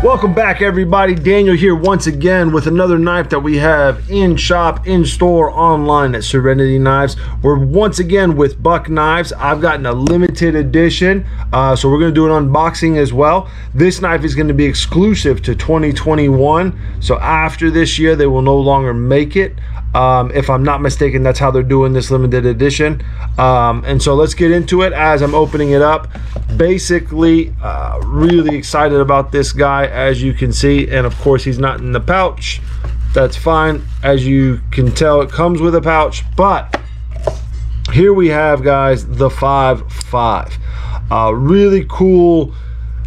Welcome back, everybody. Daniel here once again with another knife that we have in shop, in store, online at Serenity Knives. We're once again with Buck Knives. I've gotten a limited edition, so we're going to do an unboxing as well. This knife is going to be exclusive to 2021, so after this year they will no longer make it. If I'm not mistaken, that's how they're doing this limited edition. And so let's get into it as I'm opening it up. Basically, really excited about this guy, as you can see, and of course he's not in the pouch. That's fine. As you can tell, it comes with a pouch, but here we have, guys, the 5.5. Really cool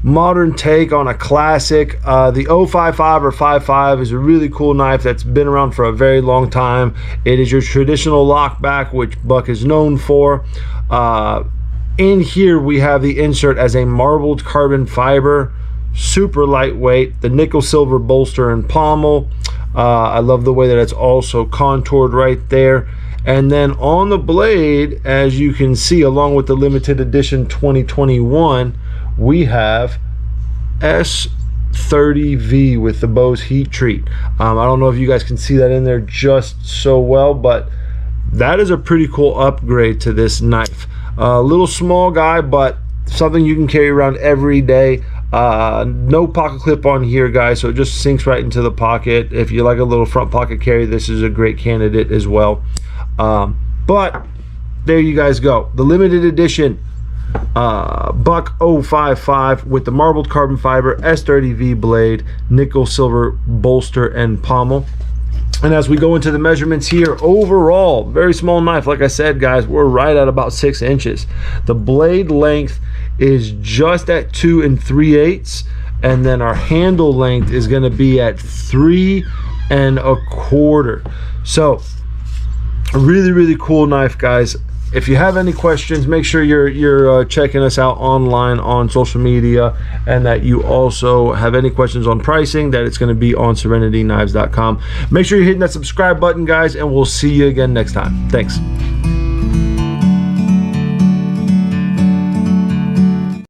modern take on a classic. The 055 or 5.5 is a really cool knife that's been around for a very long time. It is your traditional lockback, which Buck is known for. In here we have the insert as a marbled carbon fiber, super lightweight, the nickel silver bolster and pommel. I love the way that it's also contoured right there. And then on the blade, as you can see, along with the limited edition 2021, we have S30V with the Bose heat treat. I don't know if you guys can see that in there just so well, but that is a pretty cool upgrade to this knife. A little small guy, but something you can carry around every day. No pocket clip on here, guys, so it just sinks right into the pocket. If you like a little front pocket carry, this is a great candidate as well. But there you guys go, the limited edition Buck 055 with the marbled carbon fiber S30V blade, nickel silver bolster and pommel. And as we go into the measurements here, overall, very small knife. Like I said, guys, we're right at about 6 inches. The blade length is just at 2 3/8, and then our handle length is going to be at 3 1/4. So a really cool knife, guys. If you have any questions, make sure you're checking us out online on social media, and that you also have any questions on pricing, that it's going to be on serenityknives.com. Make sure you're hitting that subscribe button, guys, and we'll see you again next time. Thanks.